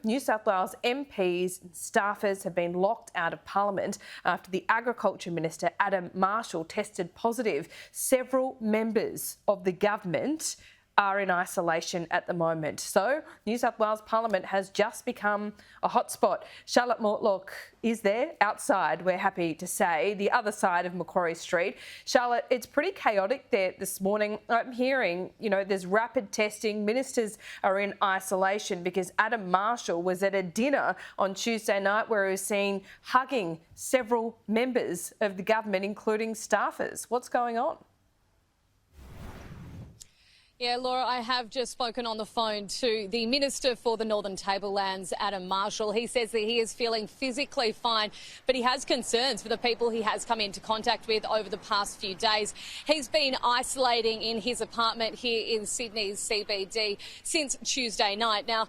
New South Wales MPs and staffers have been locked out of Parliament after the Agriculture Minister, Adam Marshall, tested positive. Several members of the government are in isolation at the moment. So New South Wales Parliament has just become a hotspot. Charlotte Mortlock is there outside, we're happy to say, the other side of Macquarie Street. Charlotte, it's pretty chaotic there this morning. I'm hearing, there's rapid testing. Ministers are in isolation because Adam Marshall was at a dinner on Tuesday night where he was seen hugging several members of the government, including staffers. What's going on? Yeah, Laura, I have just spoken on the phone to the Minister for the Northern Tablelands, Adam Marshall. He says that he is feeling physically fine, but he has concerns for the people he has come into contact with over the past few days. He's been isolating in his apartment here in Sydney's CBD since Tuesday night. Now,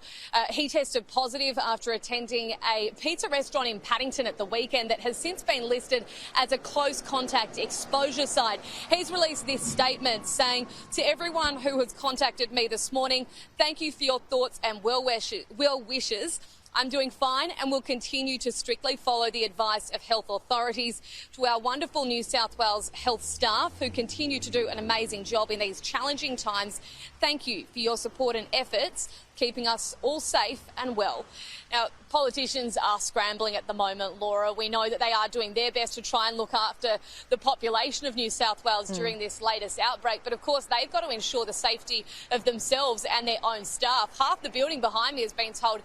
he tested positive after attending a pizza restaurant in Paddington at the weekend that has since been listed as a close contact exposure site. He's released this statement saying, "To everyone who has contacted me this morning, thank you for your thoughts and well wishes. I'm doing fine and will continue to strictly follow the advice of health authorities. To our wonderful New South Wales health staff who continue to do an amazing job in these challenging times, thank you for your support and efforts, keeping us all safe and well." Now, politicians are scrambling at the moment, Laura. We know that they are doing their best to try and look after the population of New South Wales during this latest outbreak. But of course, they've got to ensure the safety of themselves and their own staff. Half the building behind me has been told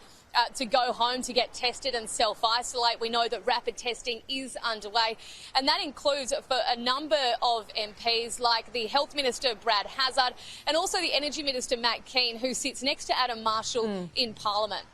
to go home to get tested and self-isolate. We know that rapid testing is underway, and that includes for a number of MPs like the Health Minister, Brad Hazzard, and also the Energy Minister, Matt Keane, who sits next to Adam Marshall in Parliament.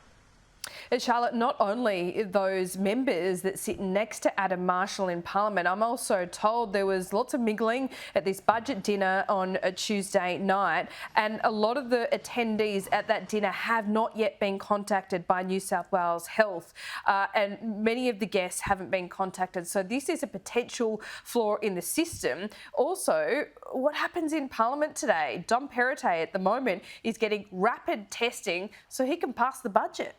Charlotte, not only those members that sit next to Adam Marshall in Parliament, I'm also told there was lots of mingling at this budget dinner on a Tuesday night, and a lot of the attendees at that dinner have not yet been contacted by New South Wales Health, and many of the guests haven't been contacted. So this is a potential flaw in the system. Also, what happens in Parliament today? Dom Perrottet at the moment is getting rapid testing so he can pass the budget.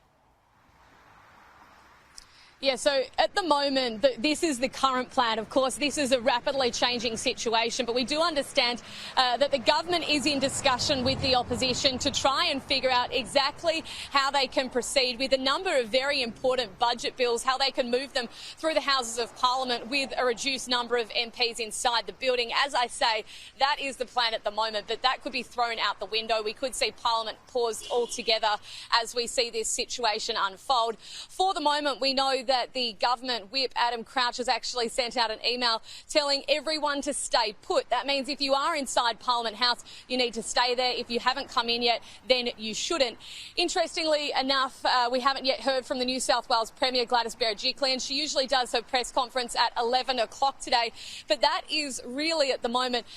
Yeah, so at the moment, this is the current plan. Of course, this is a rapidly changing situation, but we do understand that the government is in discussion with the opposition to try and figure out exactly how they can proceed with a number of very important budget bills, how they can move them through the Houses of Parliament with a reduced number of MPs inside the building. As I say, that is the plan at the moment, but that could be thrown out the window. We could see Parliament paused altogether as we see this situation unfold. For the moment, we know that the government whip, Adam Crouch, has actually sent out an email telling everyone to stay put. That means if you are inside Parliament House, you need to stay there. If you haven't come in yet, then you shouldn't. Interestingly enough, we haven't yet heard from the New South Wales Premier, Gladys Berejiklian. She usually does her press conference at 11 o'clock today, but that is really at the moment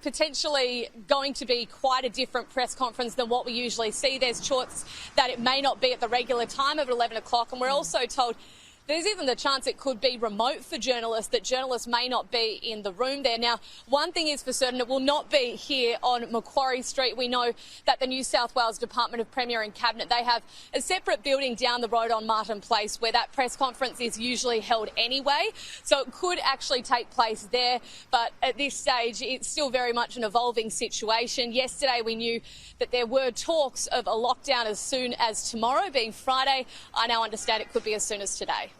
potentially going to be quite a different press conference than what we usually see. There's thoughts that it may not be at the regular time of 11 o'clock, and we're also told there's even the chance it could be remote for journalists, that journalists may not be in the room there. Now, one thing is for certain, it will not be here on Macquarie Street. We know that the New South Wales Department of Premier and Cabinet, they have a separate building down the road on Martin Place where that press conference is usually held anyway. So it could actually take place there. But at this stage, it's still very much an evolving situation. Yesterday, we knew that there were talks of a lockdown as soon as tomorrow, being Friday. I now understand it could be as soon as today.